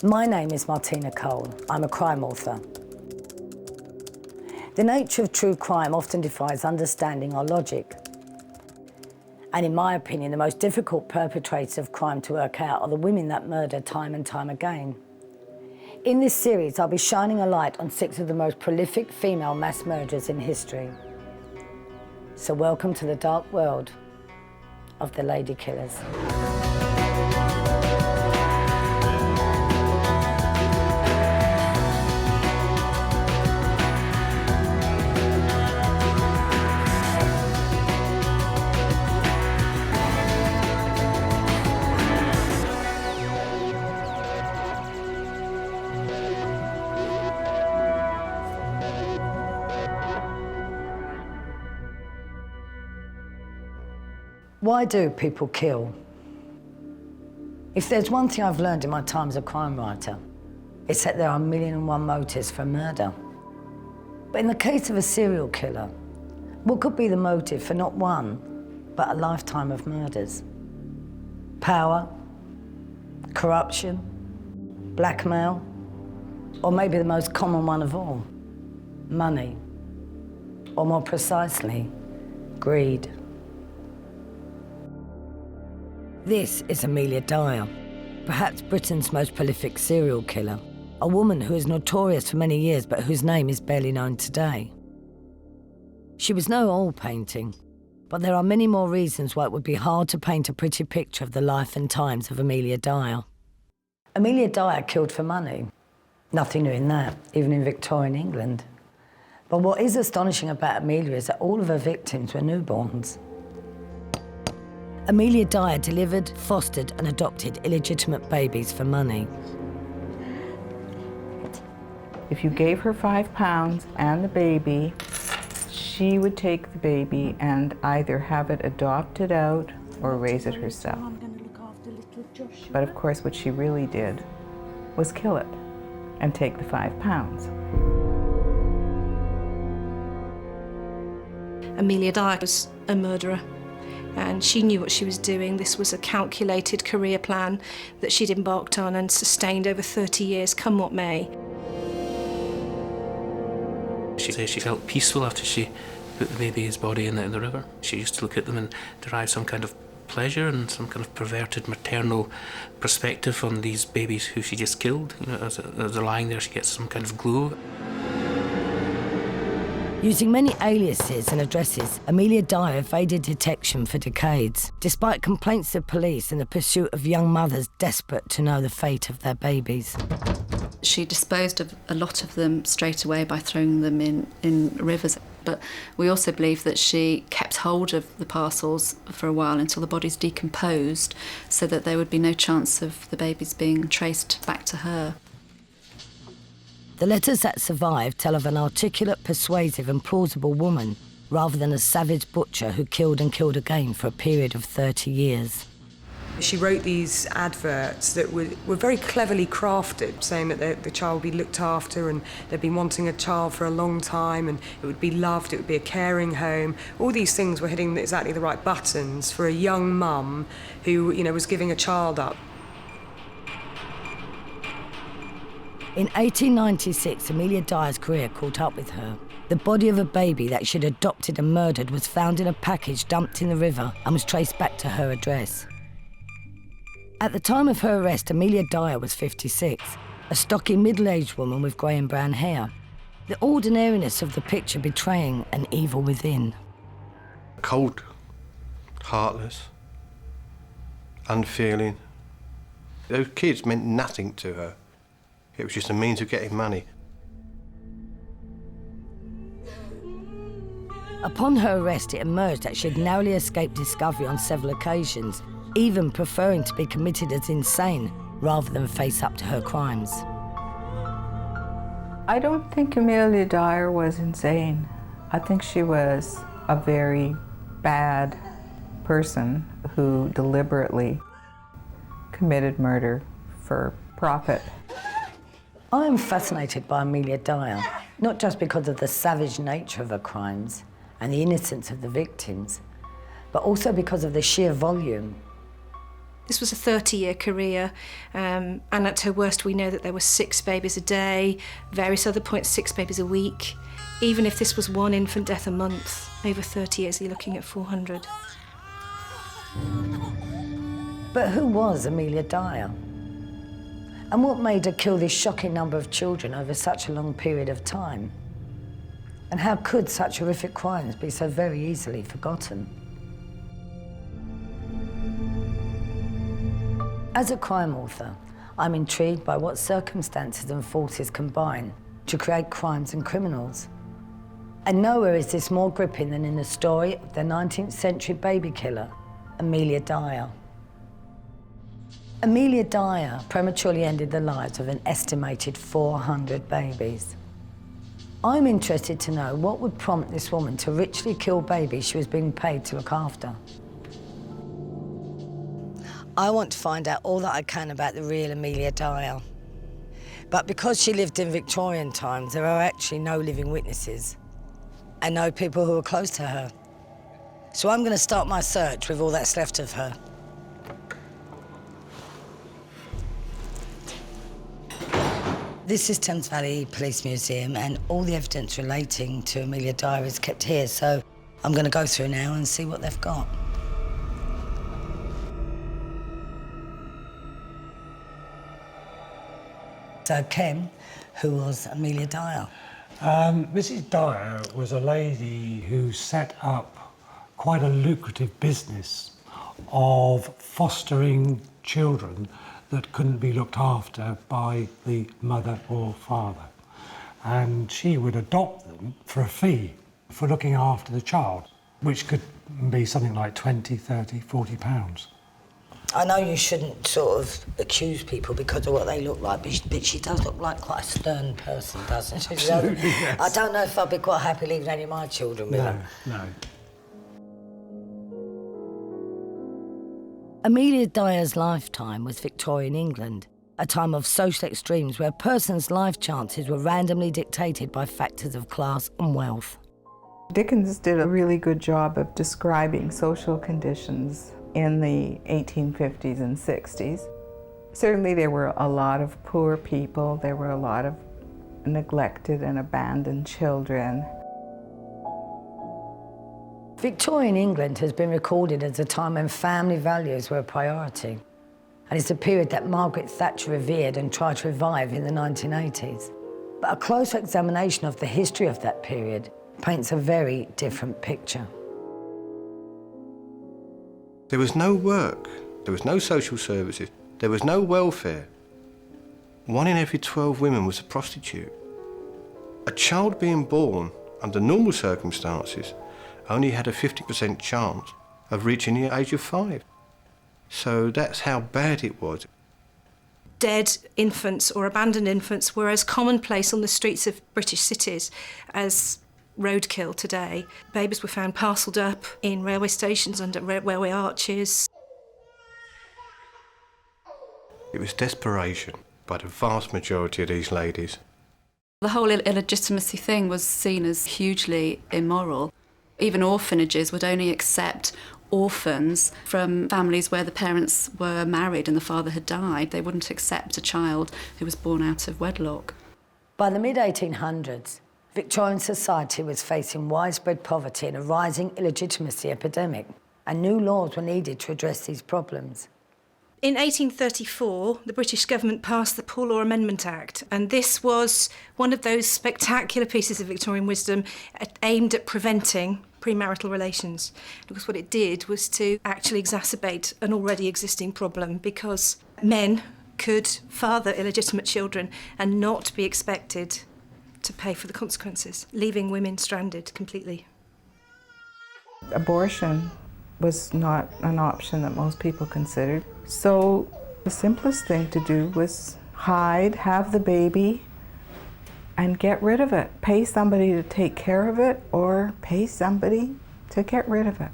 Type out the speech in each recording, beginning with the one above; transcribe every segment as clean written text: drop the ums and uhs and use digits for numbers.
My name is Martina Cole. I'm a crime author. The nature of true crime often defies understanding or logic. And in my opinion, the most difficult perpetrators of crime to work out are the women that murder time and time again. In this series, I'll be shining a light on 6 of the most prolific female mass murderers in history. So welcome to the dark world of the lady killers. Why do people kill? If there's one thing I've learned in my time as a crime writer, it's that there are 1,000,001 motives for murder. But in the case of a serial killer, what could be the motive for not one, but a lifetime of murders? Power, corruption, blackmail, or maybe the most common one of all, money, or more precisely, greed. This is Amelia Dyer, perhaps Britain's most prolific serial killer, a woman who is notorious for many years but whose name is barely known today. She was no oil painting, but there are many more reasons why it would be hard to paint a pretty picture of the life and times of Amelia Dyer. Amelia Dyer killed for money. Nothing new in that, even in Victorian England. But what is astonishing about Amelia is that all of her victims were newborns. Amelia Dyer delivered, fostered and adopted illegitimate babies for money. If you gave her £5 and the baby, she would take the baby and either have it adopted out or raise it herself. But of course what she really did was kill it and take the £5. Amelia Dyer was a murderer. And she knew what she was doing. This was a calculated career plan that she'd embarked on and sustained over 30 years, come what may. She said she felt peaceful after she put the baby's body in the river. She used to look at them and derive some kind of pleasure and some kind of perverted maternal perspective on these babies who she just killed. You know, as they're lying there, she gets some kind of glow. Using many aliases and addresses, Amelia Dyer evaded detection for decades, despite complaints of police and the pursuit of young mothers desperate to know the fate of their babies. She disposed of a lot of them straight away by throwing them in rivers. But we also believe that she kept hold of the parcels for a while until the bodies decomposed, so that there would be no chance of the babies being traced back to her. The letters that survive tell of an articulate, persuasive and plausible woman, rather than a savage butcher who killed and killed again for a period of 30 years. She wrote these adverts that were very cleverly crafted, saying that the child would be looked after and they'd been wanting a child for a long time and it would be loved, it would be a caring home. All these things were hitting exactly the right buttons for a young mum who, was giving a child up. In 1896, Amelia Dyer's career caught up with her. The body of a baby that she'd adopted and murdered was found in a package dumped in the river and was traced back to her address. At the time of her arrest, Amelia Dyer was 56, a stocky middle-aged woman with grey and brown hair, the ordinariness of the picture betraying an evil within. Cold, heartless, unfeeling. Those kids meant nothing to her. It was just a means of getting money. Upon her arrest, it emerged that she had narrowly escaped discovery on several occasions, even preferring to be committed as insane rather than face up to her crimes. I don't think Amelia Dyer was insane. I think she was a very bad person who deliberately committed murder for profit. I am fascinated by Amelia Dyer, not just because of the savage nature of her crimes and the innocence of the victims, but also because of the sheer volume. This was a 30-year career, and at her worst we know that there were 6 babies a day, various other points 6 babies a week. Even if this was 1 infant death a month, over 30 years you're looking at 400. But who was Amelia Dyer? And what made her kill this shocking number of children over such a long period of time? And how could such horrific crimes be so very easily forgotten? As a crime author, I'm intrigued by what circumstances and forces combine to create crimes and criminals. And nowhere is this more gripping than in the story of the 19th century baby killer, Amelia Dyer. Amelia Dyer prematurely ended the lives of an estimated 400 babies. I'm interested to know what would prompt this woman to ritually kill babies she was being paid to look after. I want to find out all that I can about the real Amelia Dyer. But because she lived in Victorian times, there are actually no living witnesses and no people who were close to her. So I'm going to start my search with all that's left of her. This is Thames Valley Police Museum, and all the evidence relating to Amelia Dyer is kept here, so I'm going to go through now and see what they've got. So, Ken, who was Amelia Dyer? Mrs. Dyer was a lady who set up quite a lucrative business of fostering children that couldn't be looked after by the mother or father. And she would adopt them for a fee for looking after the child, which could be something like 20, 30, 40 pounds. I know you shouldn't sort of accuse people because of what they look like, but she does look like quite a stern person, doesn't she? Absolutely, yes. I don't know if I'd be quite happy leaving any of my children with her. No. Amelia Dyer's lifetime was Victorian England, a time of social extremes where a person's life chances were randomly dictated by factors of class and wealth. Dickens did a really good job of describing social conditions in the 1850s and 60s. Certainly there were a lot of poor people, there were a lot of neglected and abandoned children. Victorian England has been recorded as a time when family values were a priority, and it's a period that Margaret Thatcher revered and tried to revive in the 1980s. But a closer examination of the history of that period paints a very different picture. There was no work, there was no social services, there was no welfare. 1 in every 12 women was a prostitute. A child being born under normal circumstances only had a 50% chance of reaching the age of 5. So that's how bad it was. Dead infants or abandoned infants were as commonplace on the streets of British cities as roadkill today. Babies were found parcelled up in railway stations under railway arches. It was desperation by the vast majority of these ladies. The whole illegitimacy thing was seen as hugely immoral. Even orphanages would only accept orphans from families where the parents were married and the father had died. They wouldn't accept a child who was born out of wedlock. By the mid-1800s, Victorian society was facing widespread poverty and a rising illegitimacy epidemic, and new laws were needed to address these problems. In 1834, the British government passed the Poor Law Amendment Act, and this was one of those spectacular pieces of Victorian wisdom aimed at preventing premarital relations. Because what it did was to actually exacerbate an already existing problem, because men could father illegitimate children and not be expected to pay for the consequences, leaving women stranded completely. Abortion was not an option that most people considered. So the simplest thing to do was hide, have the baby, and get rid of it. Pay somebody to take care of it, or pay somebody to get rid of it.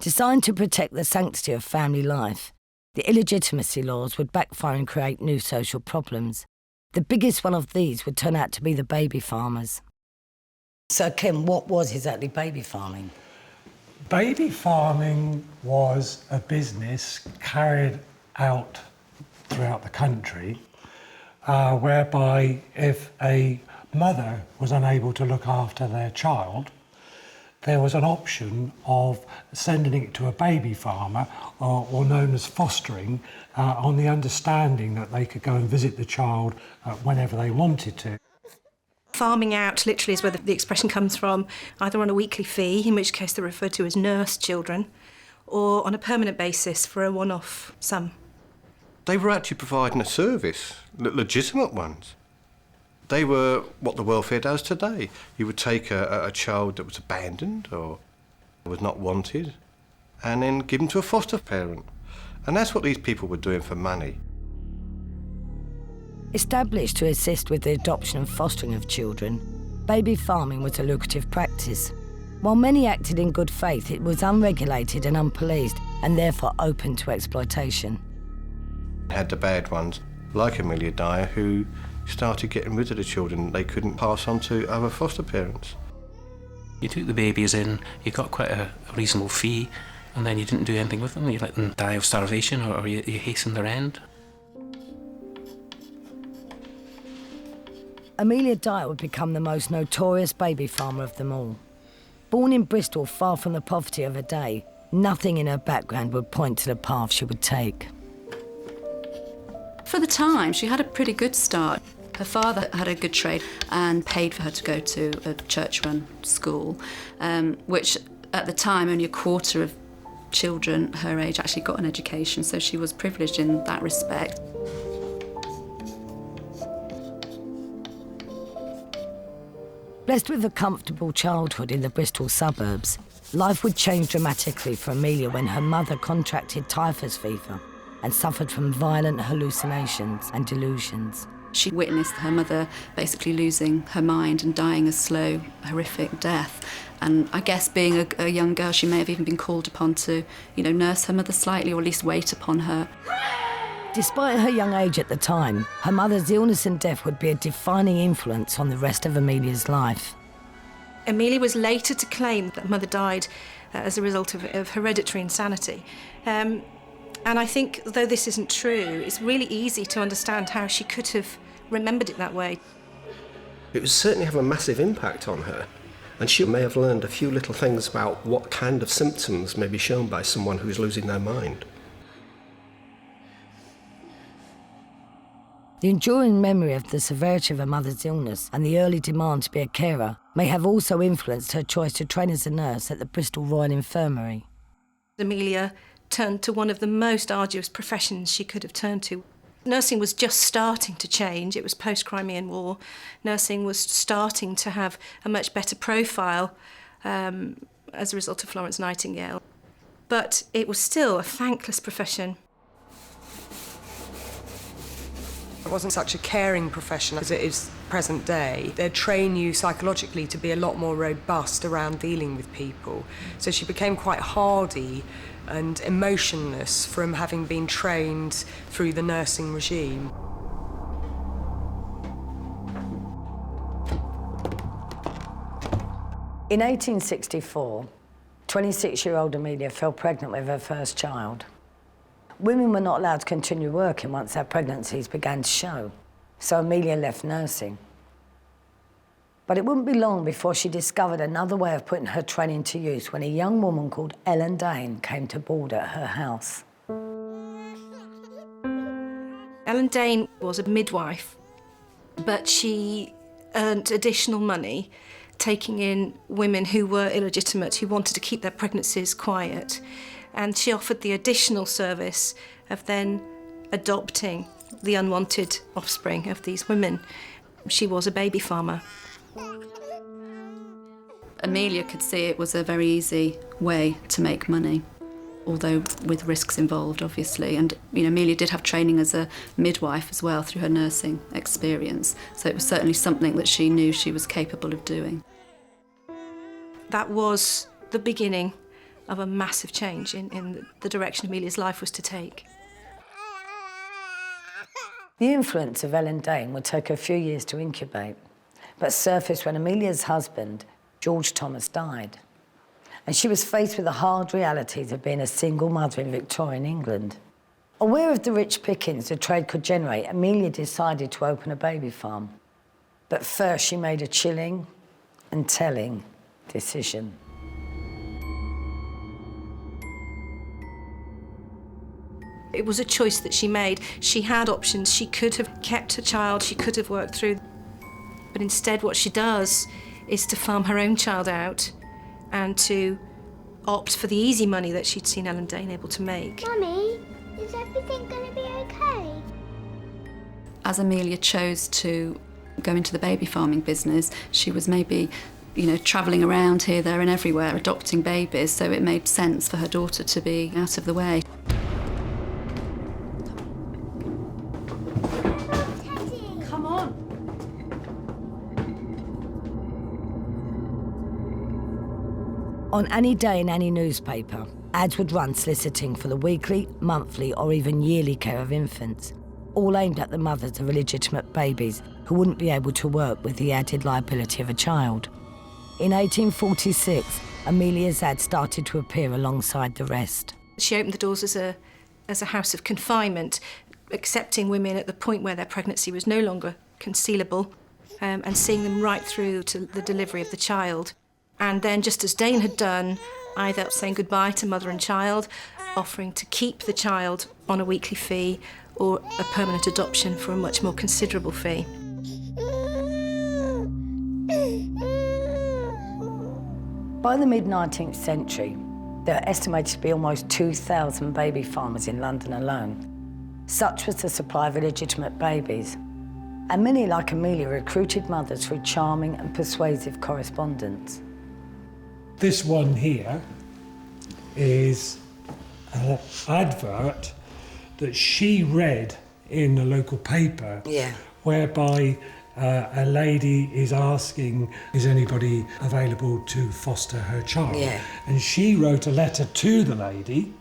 Designed to protect the sanctity of family life, the illegitimacy laws would backfire and create new social problems. The biggest one of these would turn out to be the baby farmers. So, Kim, what was exactly baby farming? Baby farming was a business carried out throughout the country, whereby if a mother was unable to look after their child, there was an option of sending it to a baby farmer, or known as fostering, on the understanding that they could go and visit the child whenever they wanted to. Farming out literally is where the expression comes from, either on a weekly fee, in which case they're referred to as nursed children, or on a permanent basis for a one-off sum. They were actually providing a service, legitimate ones. They were what the welfare does today. You would take a child that was abandoned or was not wanted and then give them to a foster parent. And that's what these people were doing for money. Established to assist with the adoption and fostering of children, baby farming was a lucrative practice. While many acted in good faith, it was unregulated and unpoliced and therefore open to exploitation. Had the bad ones, like Amelia Dyer, who started getting rid of the children they couldn't pass on to other foster parents. You took the babies in, you got quite a reasonable fee, and then you didn't do anything with them. You let them die of starvation, or you hastened their end. Amelia Dyer would become the most notorious baby farmer of them all. Born in Bristol, far from the poverty of her day, nothing in her background would point to the path she would take. For the time, she had a pretty good start. Her father had a good trade and paid for her to go to a church-run school, which at the time only a quarter of children her age actually got an education, so she was privileged in that respect. Blessed with a comfortable childhood in the Bristol suburbs, life would change dramatically for Amelia when her mother contracted typhus fever and suffered from violent hallucinations and delusions. She witnessed her mother basically losing her mind and dying a slow, horrific death. And I guess being a young girl, she may have even been called upon to, nurse her mother slightly, or at least wait upon her. Despite her young age at the time, her mother's illness and death would be a defining influence on the rest of Amelia's life. Amelia was later to claim that mother died as a result of hereditary insanity. And I think, though this isn't true, it's really easy to understand how she could have remembered it that way. It would certainly have a massive impact on her, and she may have learned a few little things about what kind of symptoms may be shown by someone who's losing their mind. The enduring memory of the severity of her mother's illness and the early demand to be a carer may have also influenced her choice to train as a nurse at the Bristol Royal Infirmary. Amelia turned to one of the most arduous professions she could have turned to. Nursing was just starting to change. It was post-Crimean War. Nursing was starting to have a much better profile as a result of Florence Nightingale. But it was still a thankless profession. It wasn't such a caring profession as it is present day. They'd train you psychologically to be a lot more robust around dealing with people. So she became quite hardy and emotionless from having been trained through the nursing regime. In 1864, 26-year-old Amelia fell pregnant with her first child. Women were not allowed to continue working once their pregnancies began to show, so Amelia left nursing. But it wouldn't be long before she discovered another way of putting her training to use when a young woman called Ellen Dane came to board at her house. Ellen Dane was a midwife, but she earned additional money taking in women who were illegitimate, who wanted to keep their pregnancies quiet. And she offered the additional service of then adopting the unwanted offspring of these women. She was a baby farmer. Amelia could see it was a very easy way to make money, although with risks involved, obviously. And Amelia did have training as a midwife as well through her nursing experience, so it was certainly something that she knew she was capable of doing. That was the beginning of a massive change in the direction Amelia's life was to take. The influence of Ellen Dane would take a few years to incubate, but surfaced when Amelia's husband, George Thomas, died. and she was faced with the hard realities of being a single mother in Victorian England. Aware of the rich pickings the trade could generate, Amelia decided to open a baby farm. But first she made a chilling and telling decision. It was a choice that she made. She had options. She could have kept her child, she could have worked through. But instead what she does is to farm her own child out and to opt for the easy money that she'd seen Ellen Dane able to make. Mummy, is everything going to be okay? As Amelia chose to go into the baby farming business, she was maybe, travelling around here, there and everywhere, adopting babies, so it made sense for her daughter to be out of the way. Come on. On any day in any newspaper, ads would run soliciting for the weekly, monthly or even yearly care of infants, all aimed at the mothers of illegitimate babies who wouldn't be able to work with the added liability of a child. In 1846, Amelia's ad started to appear alongside the rest. She opened the doors as a house of confinement, accepting women at the point where their pregnancy was no longer concealable, and seeing them right through to the delivery of the child. And then, just as Dane had done, either saying goodbye to mother and child, offering to keep the child on a weekly fee, or a permanent adoption for a much more considerable fee. By the mid-19th century, there are estimated to be almost 2,000 baby farmers in London alone. Such was the supply of illegitimate babies. And many, like Amelia, recruited mothers through charming and persuasive correspondence. This one here is an advert that she read in the local paper, whereby a lady is asking, is anybody available to foster her child? And she wrote a letter to the lady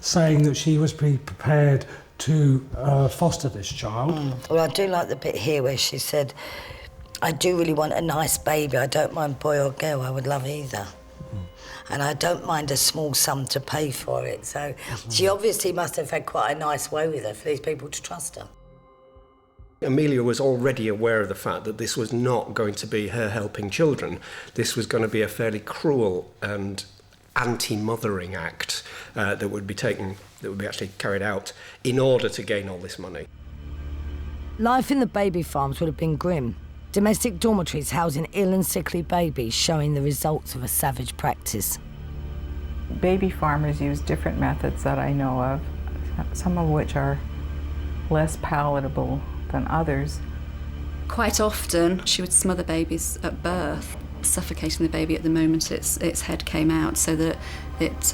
saying that she was prepared to foster this child. Well, I do like the bit here where she said, I do really want a nice baby. I don't mind boy or girl, I would love either. And I don't mind a small sum to pay for it. So she obviously must have had quite a nice way with her for these people to trust her. Amelia was already aware of the fact that this was not going to be her helping children. This was going to be a fairly cruel and anti-mothering act that would be actually carried out in order to gain all this money. Life in the baby farms would have been grim. Domestic dormitories housing ill and sickly babies, showing the results of a savage practice. Baby farmers use different methods that I know of, some of which are less palatable than others. Quite often, she would smother babies at birth, suffocating the baby at the moment its head came out so that it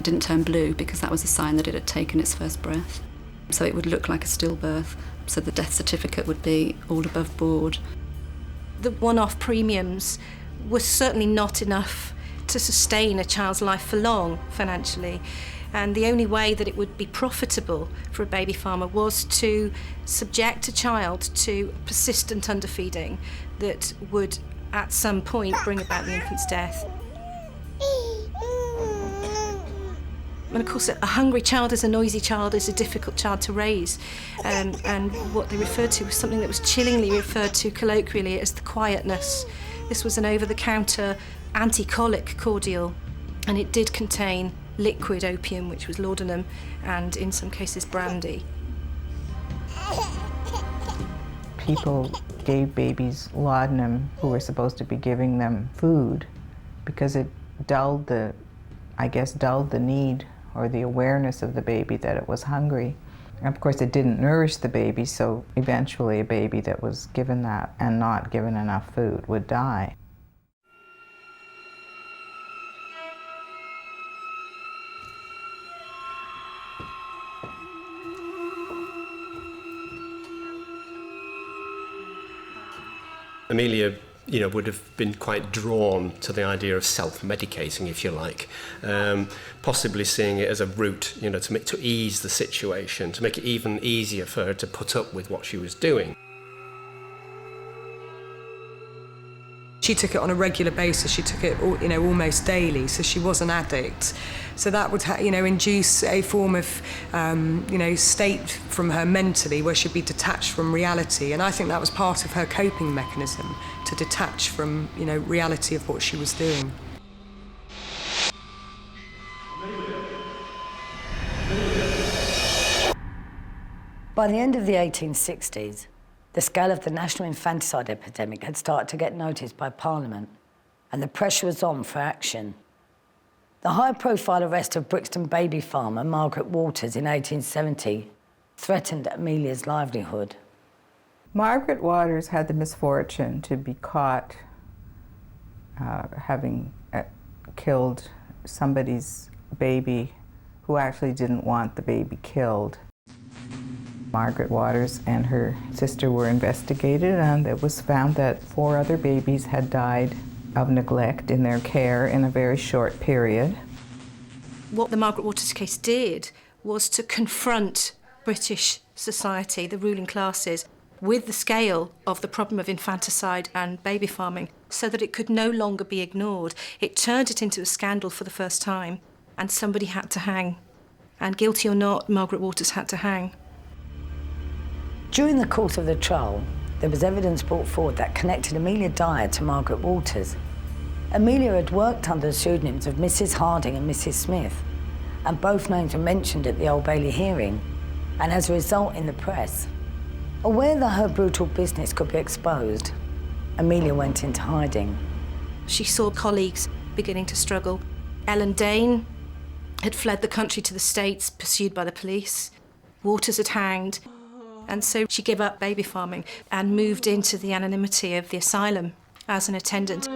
didn't turn blue, because that was a sign that it had taken its first breath. So it would look like a stillbirth, so the death certificate would be all above board. The one-off premiums were certainly not enough to sustain a child's life for long financially. And the only way that it would be profitable for a baby farmer was to subject a child to persistent underfeeding that would at some point bring about the infant's death. And of course, a hungry child is a noisy child, is a difficult child to raise. And what they referred to was something that was chillingly referred to colloquially as the quietness. This was an over-the-counter anti-colic cordial, and it did contain liquid opium, which was laudanum, and in some cases brandy. People gave babies laudanum who were supposed to be giving them food because it dulled the need or the awareness of the baby that it was hungry. And of course, it didn't nourish the baby, so eventually a baby that was given that and not given enough food would die. Amelia, would have been quite drawn to the idea of self-medicating, if you like, possibly seeing it as a route, to ease the situation, to make it even easier for her to put up with what she was doing. She took it on a regular basis. She took it, almost daily, so she was an addict. So that would, induce a form of, state from her mentally where she'd be detached from reality. And I think that was part of her coping mechanism, to detach from, reality of what she was doing. By the end of the 1860s, the scale of the national infanticide epidemic had started to get noticed by Parliament, and the pressure was on for action. The high-profile arrest of Brixton baby farmer Margaret Waters in 1870 threatened Amelia's livelihood. Margaret Waters had the misfortune to be caught having killed somebody's baby who actually didn't want the baby killed. Margaret Waters and her sister were investigated, and it was found that 4 other babies had died of neglect in their care in a very short period. What the Margaret Waters case did was to confront British society, the ruling classes, with the scale of the problem of infanticide and baby farming, so that it could no longer be ignored. It turned it into a scandal for the first time, and somebody had to hang. And guilty or not, Margaret Waters had to hang. During the course of the trial, there was evidence brought forward that connected Amelia Dyer to Margaret Waters. Amelia had worked under the pseudonyms of Mrs. Harding and Mrs. Smith, and both names were mentioned at the Old Bailey hearing, and as a result in the press. Aware that her brutal business could be exposed, Amelia went into hiding. She saw colleagues beginning to struggle. Ellen Dane had fled the country to the States, pursued by the police. Waters had hanged. And so she gave up baby farming and moved into the anonymity of the asylum as an attendant.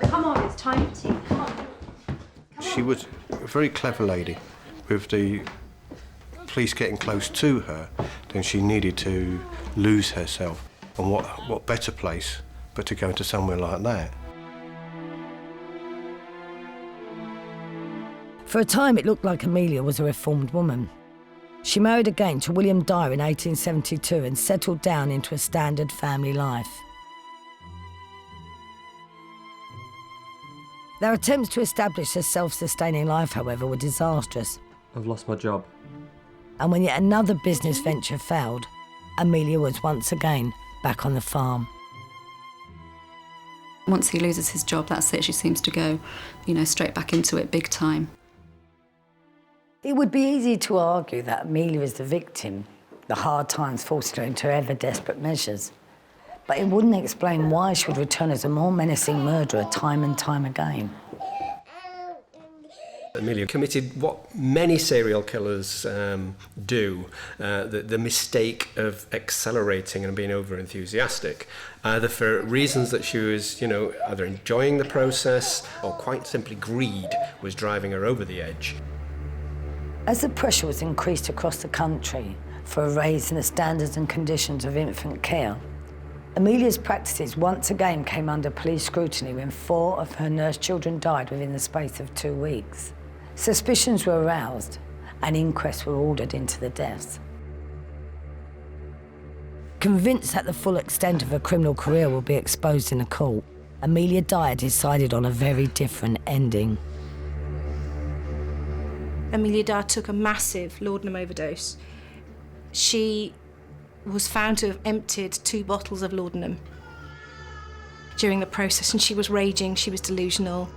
Come on, it's time for tea. Come on. She was a very clever lady. With the police getting close to her, then she needed to lose herself. And what better place but to go into somewhere like that? For a time, it looked like Amelia was a reformed woman. She married again to William Dyer in 1872 and settled down into a standard family life. Their attempts to establish a self-sustaining life, however, were disastrous. I've lost my job. And when yet another business venture failed, Amelia was once again back on the farm. Once he loses his job, that's it. She seems to go, straight back into it big time. It would be easy to argue that Amelia is the victim, the hard times forcing her into ever-desperate measures. But it wouldn't explain why she would return as a more menacing murderer time and time again. Amelia committed what many serial killers do, the mistake of accelerating and being over-enthusiastic, either for reasons that she was, either enjoying the process or quite simply greed was driving her over the edge. As the pressure was increased across the country for a raise in the standards and conditions of infant care, Amelia's practices once again came under police scrutiny when 4 of her nurse children died within the space of 2 weeks. Suspicions were aroused and inquests were ordered into the deaths. Convinced that the full extent of her criminal career will be exposed in a court, Amelia Dyer decided on a very different ending. Amelia Dyer took a massive laudanum overdose. She was found to have emptied 2 bottles of laudanum during the process, and she was raging, she was delusional.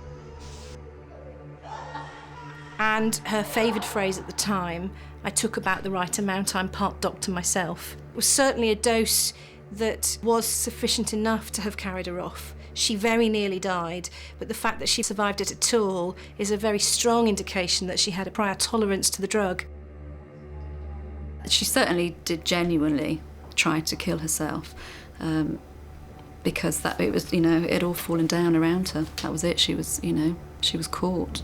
And her favoured phrase at the time, "I took about the right amount, I'm part doctor myself," was certainly a dose that was sufficient enough to have carried her off. She very nearly died, but the fact that she survived it at all is a very strong indication that she had a prior tolerance to the drug. She certainly did genuinely try to kill herself, because it was, it had all fallen down around her. That was it. She was, she was caught.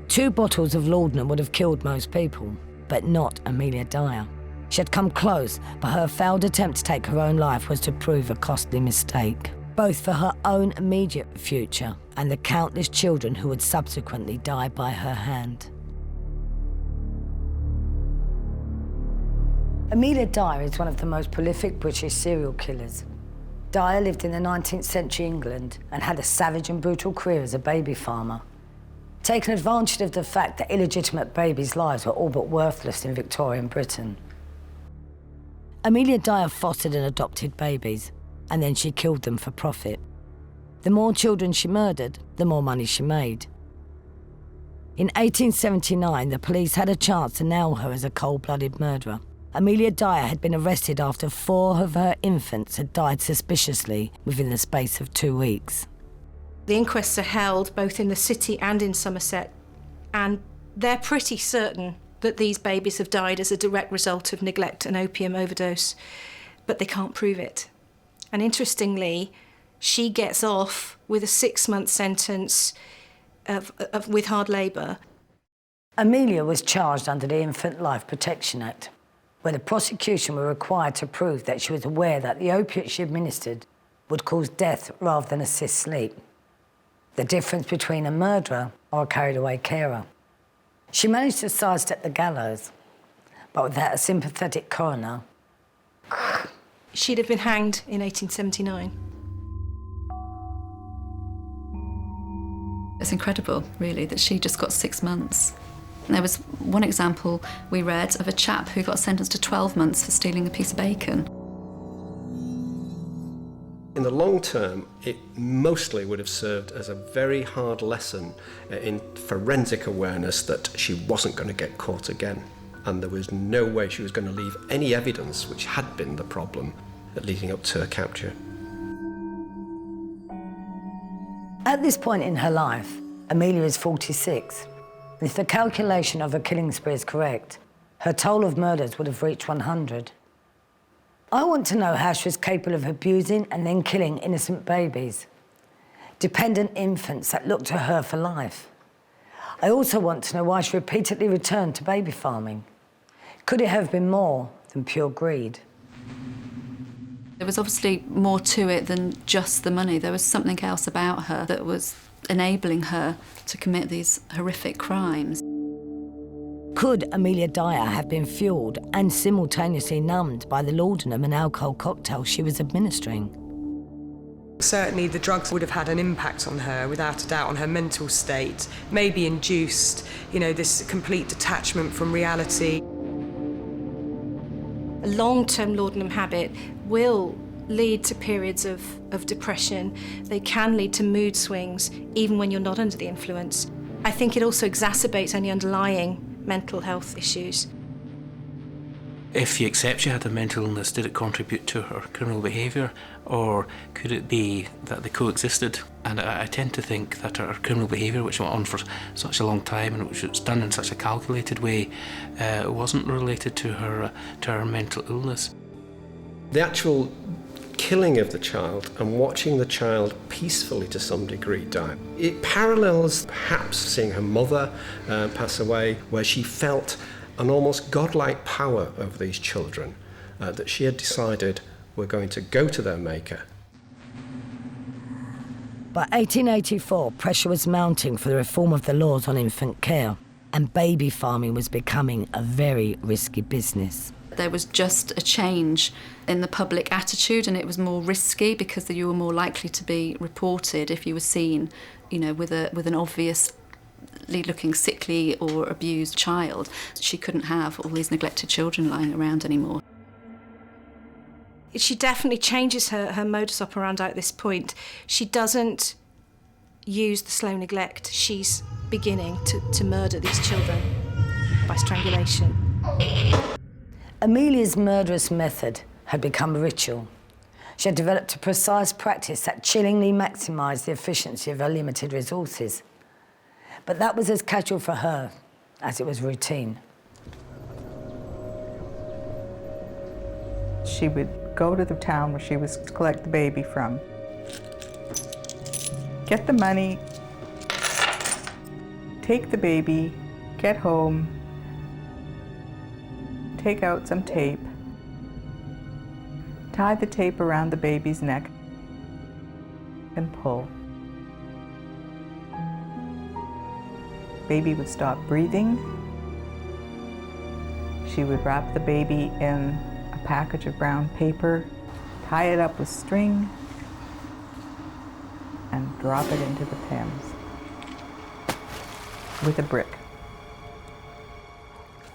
2 bottles of laudanum would have killed most people, but not Amelia Dyer. She had come close, but her failed attempt to take her own life was to prove a costly mistake, both for her own immediate future and the countless children who would subsequently die by her hand. Amelia Dyer is one of the most prolific British serial killers. Dyer lived in the 19th century England and had a savage and brutal career as a baby farmer, taking advantage of the fact that illegitimate babies' lives were all but worthless in Victorian Britain. Amelia Dyer fostered and adopted babies, and then she killed them for profit. The more children she murdered, the more money she made. In 1879, the police had a chance to nail her as a cold-blooded murderer. Amelia Dyer had been arrested after 4 of her infants had died suspiciously within the space of 2 weeks. The inquests are held both in the city and in Somerset, and they're pretty certain that these babies have died as a direct result of neglect and opium overdose, but they can't prove it. And interestingly, she gets off with a 6-month sentence with hard labour. Amelia was charged under the Infant Life Protection Act, where the prosecution were required to prove that she was aware that the opiates she administered would cause death rather than assist sleep. The difference between a murderer or a carried-away carer. She managed to sidestep the gallows, but without a sympathetic coroner. She'd have been hanged in 1879. It's incredible, really, that she just got 6 months. There was one example we read of a chap who got sentenced to 12 months for stealing a piece of bacon. In the long term, it mostly would have served as a very hard lesson in forensic awareness that she wasn't going to get caught again. And there was no way she was going to leave any evidence, which had been the problem, leading up to her capture. At this point in her life, Amelia is 46. If the calculation of her killing spree is correct, her toll of murders would have reached 100. I want to know how she was capable of abusing and then killing innocent babies, dependent infants that looked to her for life. I also want to know why she repeatedly returned to baby farming. Could it have been more than pure greed? There was obviously more to it than just the money. There was something else about her that was enabling her to commit these horrific crimes. Could Amelia Dyer have been fuelled and simultaneously numbed by the laudanum and alcohol cocktail she was administering? Certainly the drugs would have had an impact on her, without a doubt, on her mental state, maybe induced, this complete detachment from reality. A long-term laudanum habit will lead to periods of depression. They can lead to mood swings, even when you're not under the influence. I think it also exacerbates any underlying mental health issues. If you accept she had a mental illness, did it contribute to her criminal behaviour, or could it be that they coexisted? And I tend to think that her criminal behaviour, which went on for such a long time and which was done in such a calculated way, wasn't related to her mental illness. The actual killing of the child and watching the child peacefully to some degree die, it parallels perhaps seeing her mother pass away, where she felt an almost godlike power over these children that she had decided were going to go to their maker. By 1884, pressure was mounting for the reform of the laws on infant care, and baby farming was becoming a very risky business. There was just a change in the public attitude, and it was more risky because you were more likely to be reported if you were seen, with an obviously looking sickly or abused child. She couldn't have all these neglected children lying around anymore. She definitely changes her modus operandi at this point. She doesn't use the slow neglect. She's beginning to murder these children by strangulation. Amelia's murderous method had become a ritual. She had developed a precise practice that chillingly maximised the efficiency of her limited resources. But that was as casual for her as it was routine. She would go to the town where she was to collect the baby from, get the money, take the baby, get home, take out some tape, tie the tape around the baby's neck, and pull. Baby would stop breathing. She would wrap the baby in a package of brown paper, tie it up with string, drop it into the Thames with a brick.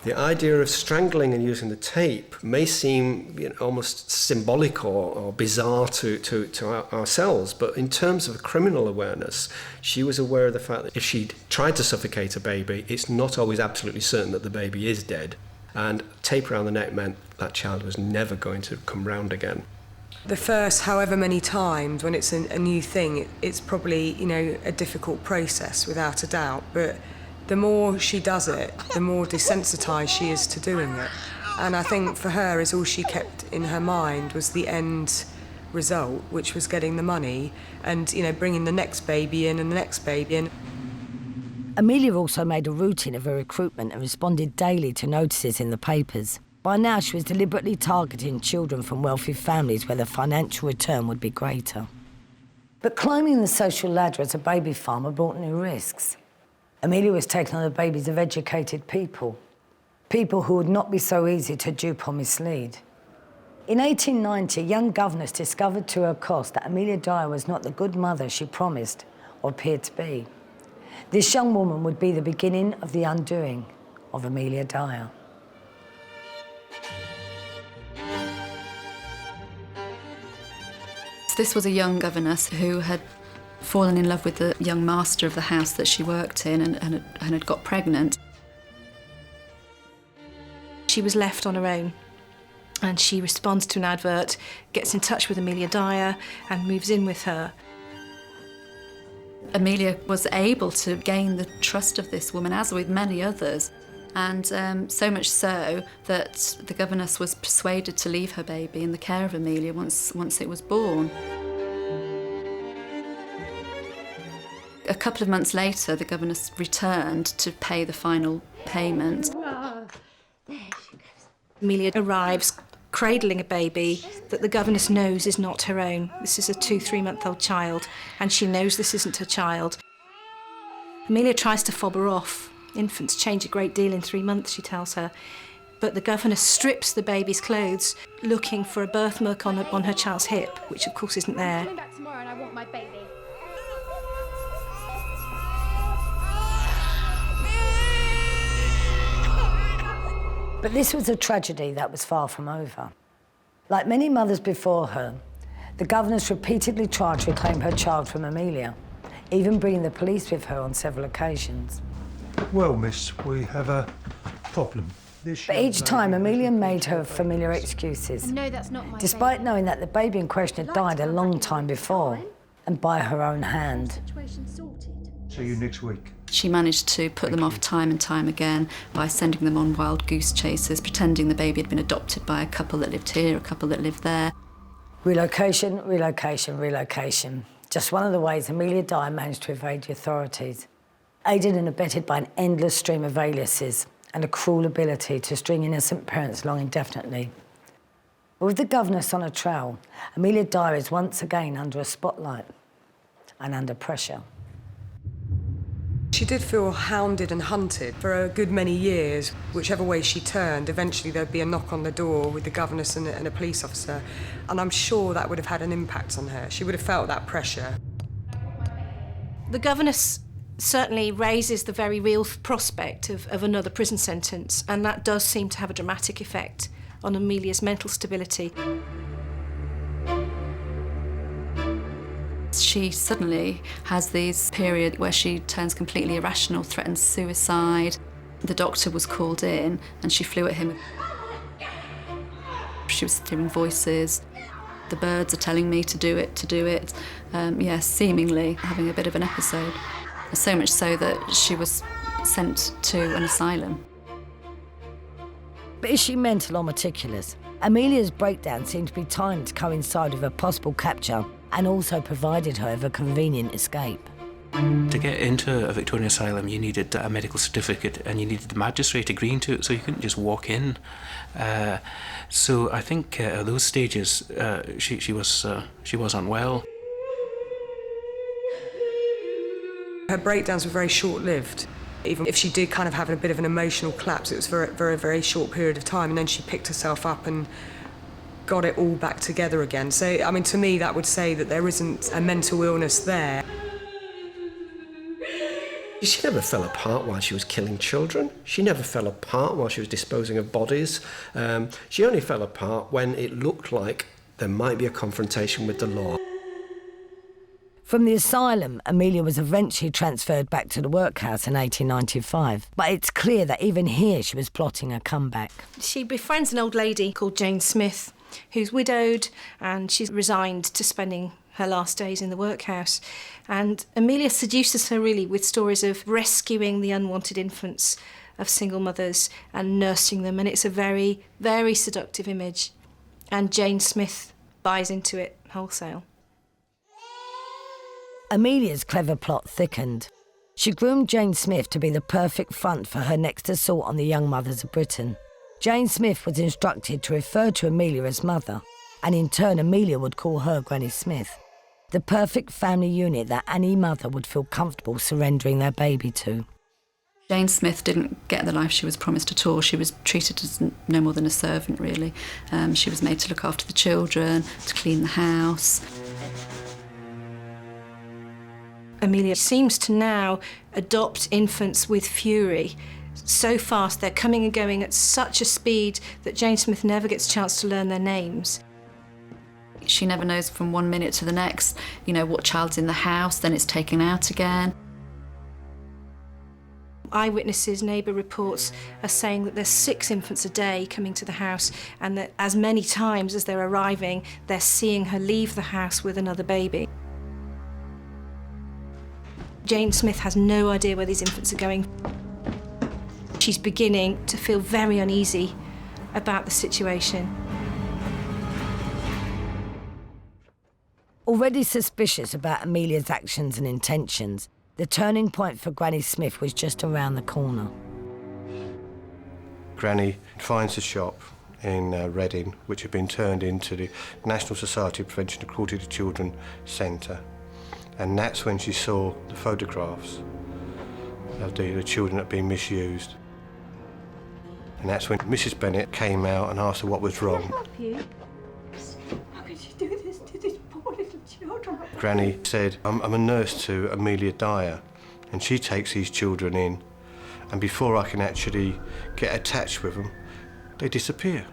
The idea of strangling and using the tape may seem almost symbolic or bizarre to ourselves, but in terms of criminal awareness, she was aware of the fact that if she'd tried to suffocate a baby, it's not always absolutely certain that the baby is dead. And tape around the neck meant that child was never going to come round again. The first however many times when it's a new thing, it's probably, a difficult process without a doubt, but the more she does it, the more desensitised she is to doing it. And I think for her, all she kept in her mind was the end result, which was getting the money and, bringing the next baby in and the next baby in. Amelia also made a routine of her recruitment and responded daily to notices in the papers. By now, she was deliberately targeting children from wealthy families where the financial return would be greater. But climbing the social ladder as a baby farmer brought new risks. Amelia was taking on the babies of educated people who would not be so easy to dupe or mislead. In 1890, a young governess discovered to her cost that Amelia Dyer was not the good mother she promised or appeared to be. This young woman would be the beginning of the undoing of Amelia Dyer. This was a young governess who had fallen in love with the young master of the house that she worked in and had got pregnant. She was left on her own and she responds to an advert, gets in touch with Amelia Dyer and moves in with her. Amelia was able to gain the trust of this woman, as with many others, and so much so that the governess was persuaded to leave her baby in the care of Amelia once it was born. A couple of months later, the governess returned to pay the final payment. Amelia arrives cradling a baby that the governess knows is not her own. This is a 2-3-month-old child, and she knows this isn't her child. Amelia tries to fob her off. Infants change a great deal in 3 months, she tells her. But the governess strips the baby's clothes, looking for a birthmark on her child's hip, which of course isn't there. I'm coming back tomorrow and I want my baby. But this was a tragedy that was far from over. Like many mothers before her, the governess repeatedly tried to reclaim her child from Amelia, even bringing the police with her on several occasions. Well, miss, we have a problem. But each time, Amelia made her familiar excuses, I know that's not my despite baby. knowing that the baby in question had died a long time before, and by her own hand. Situation sorted. See you next week. She managed to put them off time and time again by sending them on wild goose chases, pretending the baby had been adopted by a couple that lived here, a couple that lived there. Relocation, relocation, relocation. Just one of the ways Amelia Dyer managed to evade the authorities, aided and abetted by an endless stream of aliases and a cruel ability to string innocent parents along indefinitely. But with the governess on her trail, Amelia Dyer is once again under a spotlight and under pressure. She did feel hounded and hunted for a good many years. Whichever way she turned, eventually there'd be a knock on the door with the governess and a police officer, and I'm sure that would have had an impact on her. She would have felt that pressure. The governess certainly raises the very real prospect of another prison sentence, and that does seem to have a dramatic effect on Amelia's mental stability. She suddenly has this period where she turns completely irrational, threatens suicide. The doctor was called in and she flew at him. She was hearing voices. The birds are telling me to do it. Seemingly having a bit of an episode. So much so that she was sent to an asylum. But is she mental or meticulous? Amelia's breakdown seemed to be timed to coincide with a possible capture and also provided her with a convenient escape. To get into a Victorian asylum, you needed a medical certificate and you needed the magistrate agreeing to it, so you couldn't just walk in. So I think at those stages, she was unwell. Her breakdowns were very short-lived. Even if she did kind of have a bit of an emotional collapse, it was for a very short period of time, and then she picked herself up and got it all back together again. So, I mean, to me, that would say that there isn't a mental illness there. She never fell apart while she was killing children. She never fell apart while she was disposing of bodies. She only fell apart when it looked like there might be a confrontation with the law. From the asylum, Amelia was eventually transferred back to the workhouse in 1895. But it's clear that even here she was plotting a comeback. She befriends an old lady called Jane Smith, who's widowed, and she's resigned to spending her last days in the workhouse. And Amelia seduces her really with stories of rescuing the unwanted infants of single mothers and nursing them, and it's a very, very seductive image. And Jane Smith buys into it wholesale. Amelia's clever plot thickened. She groomed Jane Smith to be the perfect front for her next assault on the young mothers of Britain. Jane Smith was instructed to refer to Amelia as mother, and in turn Amelia would call her Granny Smith. The perfect family unit that any mother would feel comfortable surrendering their baby to. Jane Smith didn't get the life she was promised at all. She was treated as no more than a servant, really. She was made to look after the children, to clean the house. Amelia seems to now adopt infants with fury. So fast, they're coming and going at such a speed that Jane Smith never gets a chance to learn their names. She never knows from one minute to the next, you know, what child's in the house, then it's taken out again. Eyewitnesses, neighbour reports are saying that there's 6 infants a day coming to the house, and that as many times as they're arriving, they're seeing her leave the house with another baby. Jane Smith has no idea where these infants are going. She's beginning to feel very uneasy about the situation. Already suspicious about Amelia's actions and intentions, the turning point for Granny Smith was just around the corner. Granny finds a shop in Reading, which had been turned into the National Society of Prevention of Cruelty to Children Centre. And that's when she saw the photographs of the children that had been misused. And that's when Mrs. Bennett came out and asked her what was wrong. Can I help you? How could you do this to these poor little children? Granny said, I'm a nurse to Amelia Dyer, and she takes these children in, and before I can actually get attached with them, they disappear.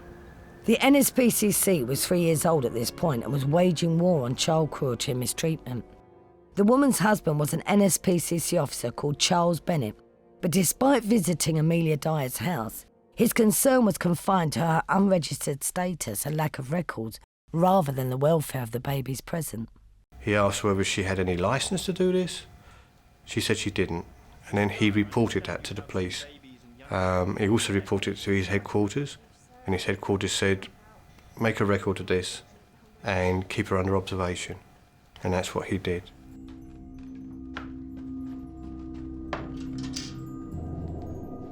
The NSPCC was 3 years old at this point and was waging war on child cruelty and mistreatment. The woman's husband was an NSPCC officer called Charles Bennett, but despite visiting Amelia Dyer's house, his concern was confined to her unregistered status and lack of records, rather than the welfare of the babies present. He asked whether she had any licence to do this. She said she didn't, and then he reported that to the police. He also reported it to his headquarters, and his headquarters said, make a record of this and keep her under observation, and that's what he did.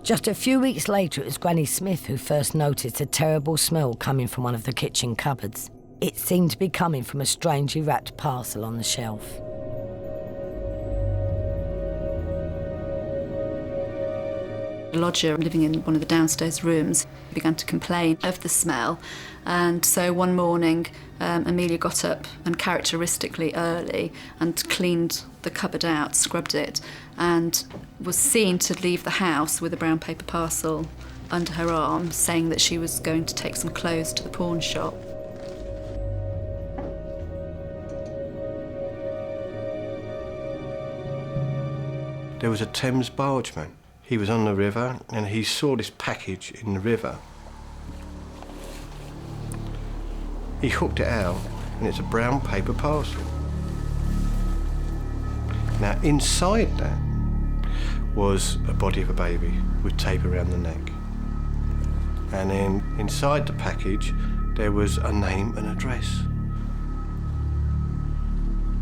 Just a few weeks later, it was Granny Smith who first noticed a terrible smell coming from one of the kitchen cupboards. It seemed to be coming from a strangely wrapped parcel on the shelf. A lodger living in one of the downstairs rooms began to complain of the smell, and so one morning Amelia got up and characteristically early and cleaned the cupboard out, scrubbed it, and was seen to leave the house with a brown paper parcel under her arm, saying that she was going to take some clothes to the pawn shop. There was a Thames bargeman. He was on the river and he saw this package in the river. He hooked it out and it's a brown paper parcel. Now inside that was a body of a baby with tape around the neck. And then inside the package there was a name and address.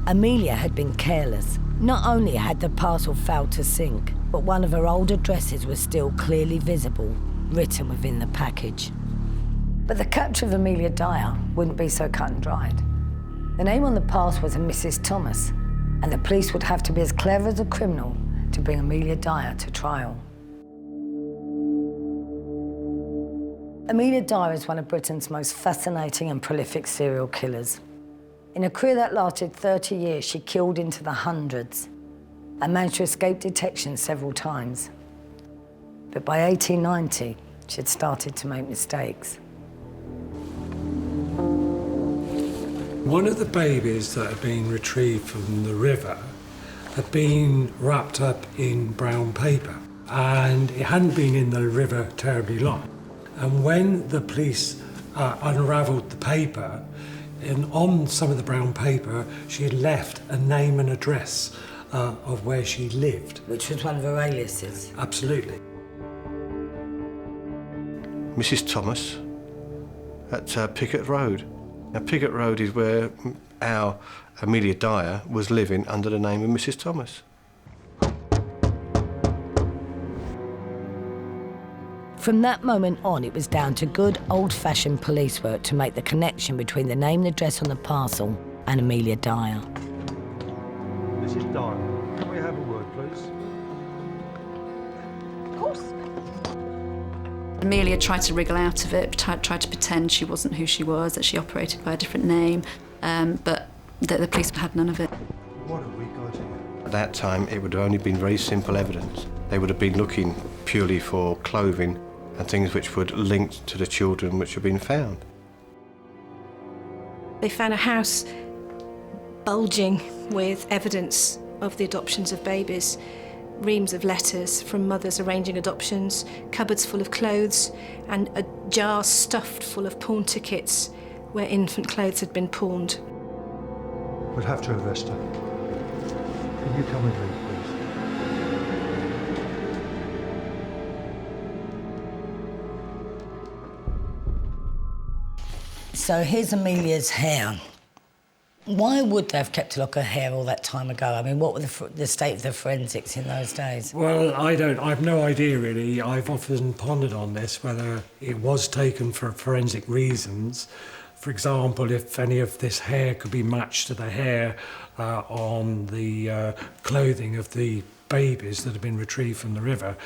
Amelia had been careless. Not only had the parcel failed to sink, but one of her old addresses was still clearly visible, written within the package. But the capture of Amelia Dyer wouldn't be so cut and dried. The name on the parcel was a Mrs. Thomas, and the police would have to be as clever as a criminal to bring Amelia Dyer to trial. Amelia Dyer is one of Britain's most fascinating and prolific serial killers. In a career that lasted 30 years, she killed into the hundreds. and managed to escape detection several times. But by 1890, she had started to make mistakes. One of the babies that had been retrieved from the river had been wrapped up in brown paper, and it hadn't been in the river terribly long. And when the police unravelled the paper, and on some of the brown paper, she had left a name and address of where she lived. Which was one of her aliases. Absolutely. Mrs. Thomas at Pickett Road. Now, Pickett Road is where our Amelia Dyer was living under the name of Mrs. Thomas. From that moment on, it was down to good old-fashioned police work to make the connection between the name and address on the parcel and Amelia Dyer. Mrs. Dyer, can we have a word, please? Of course. Amelia tried to wriggle out of it, tried to pretend she wasn't who she was, that she operated by a different name, but the police had none of it. What have we got here? At that time, it would have only been very simple evidence. They would have been looking purely for clothing and things which would link to the children which have been found. They found a house bulging with evidence of the adoptions of babies, reams of letters from mothers arranging adoptions, cupboards full of clothes, and a jar stuffed full of pawn tickets where infant clothes had been pawned. We'll have to arrest her. Can you come with me, please? So here's Amelia's hair. Why would they have kept a lock of hair all that time ago? I mean, what were the state of the forensics in those days? Well, I've no idea really. I've often pondered on this, whether it was taken for forensic reasons. For example, if any of this hair could be matched to the hair on the clothing of the babies that have been retrieved from the river.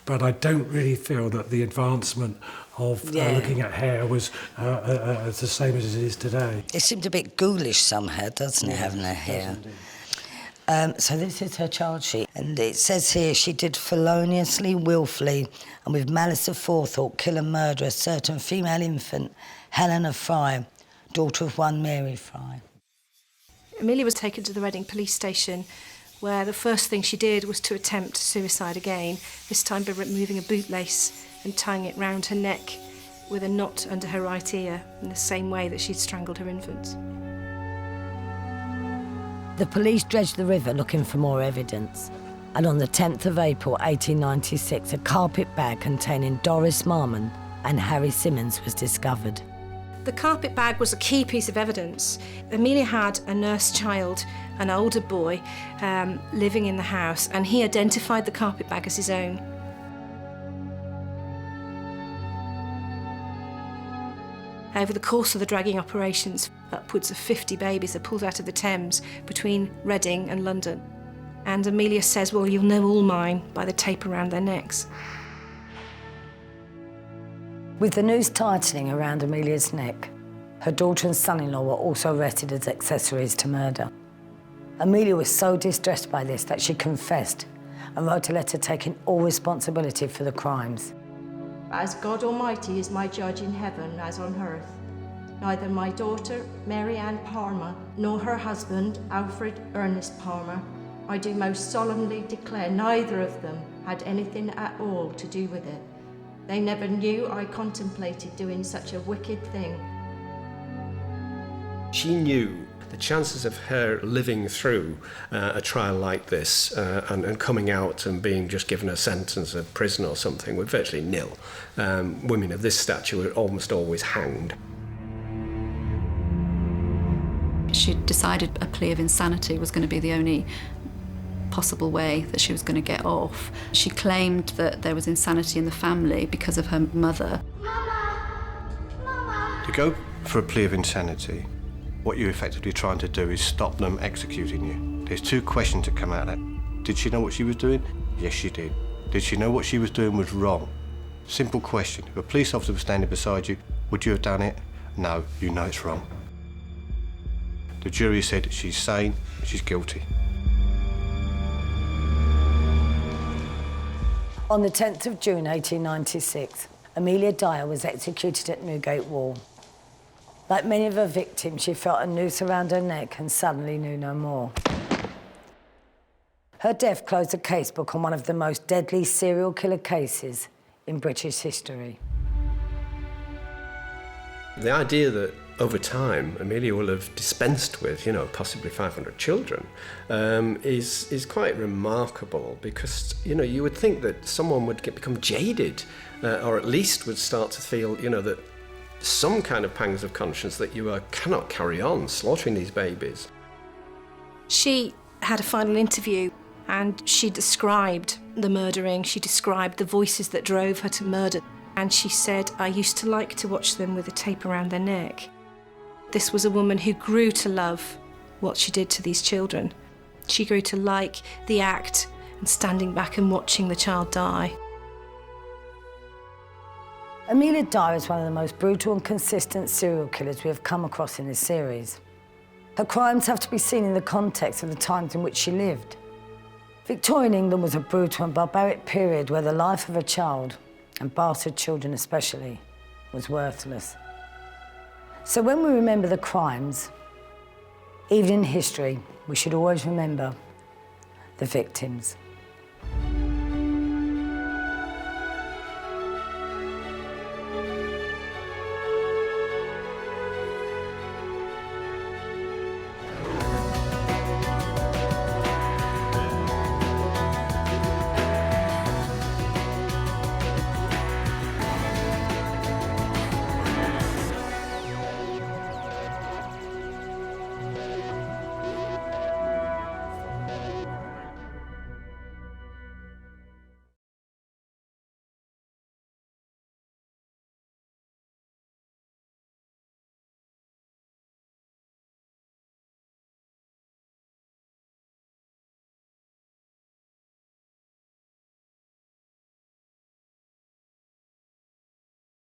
But I don't really feel that the advancement of looking at hair was the same as it is today. It seemed a bit ghoulish somehow, doesn't it, having her hair? So this is her charge sheet, and it says here she did feloniously, willfully, and with malice aforethought kill and murder a certain female infant, Helena Fry, daughter of one Mary Fry. Amelia was taken to the Reading police station, where the first thing she did was to attempt suicide again, this time by removing a bootlace and tying it round her neck with a knot under her right ear, in the same way that she'd strangled her infants. The police dredged the river looking for more evidence, and on the 10th of April 1896, a carpet bag containing Doris Marmon and Harry Simmons was discovered. The carpet bag was a key piece of evidence. Amelia had a nurse child, an older boy, living in the house, and he identified the carpet bag as his own. Over the course of the dragging operations, upwards of 50 babies are pulled out of the Thames between Reading and London. And Amelia says, well, you'll know all mine by the tape around their necks. With the noose tightening around Amelia's neck, her daughter and son-in-law were also arrested as accessories to murder. Amelia was so distressed by this that she confessed and wrote a letter taking all responsibility for the crimes. As God Almighty is my judge in heaven as on earth, neither my daughter, Mary Ann Palmer, nor her husband, Alfred Ernest Palmer, I do most solemnly declare neither of them had anything at all to do with it. They never knew I contemplated doing such a wicked thing. She knew the chances of her living through a trial like this and coming out and being just given a sentence of prison or something were virtually nil. Women of this stature were almost always hanged. She decided a plea of insanity was going to be the only possible way that she was going to get off. She claimed that there was insanity in the family because of her mother. To go for a plea of insanity, what you're effectively trying to do is stop them executing you. There's two questions that come out of that. Did she know what she was doing? Yes, she did. Did she know what she was doing was wrong? Simple question. If a police officer was standing beside you, would you have done it? No, you know it's wrong. The jury said she's sane, she's guilty. On the 10th of June 1896, Amelia Dyer was executed at Newgate Wall. Like many of her victims, she felt a noose around her neck and suddenly knew no more. Her death closed a casebook on one of the most deadly serial killer cases in British history. The idea that over time Amelia will have dispensed with, possibly 500 children is quite remarkable, because, you would think that someone would become jaded or at least would start to feel, that some kind of pangs of conscience that you cannot carry on slaughtering these babies. She had a final interview and she described the murdering, she described the voices that drove her to murder. And she said, I used to like to watch them with a tape around their neck. This was a woman who grew to love what she did to these children. She grew to like the act and standing back and watching the child die. Amelia Dyer is one of the most brutal and consistent serial killers we have come across in this series. Her crimes have to be seen in the context of the times in which she lived. Victorian England was a brutal and barbaric period where the life of a child, and bastard children especially, was worthless. So when we remember the crimes, even in history, we should always remember the victims.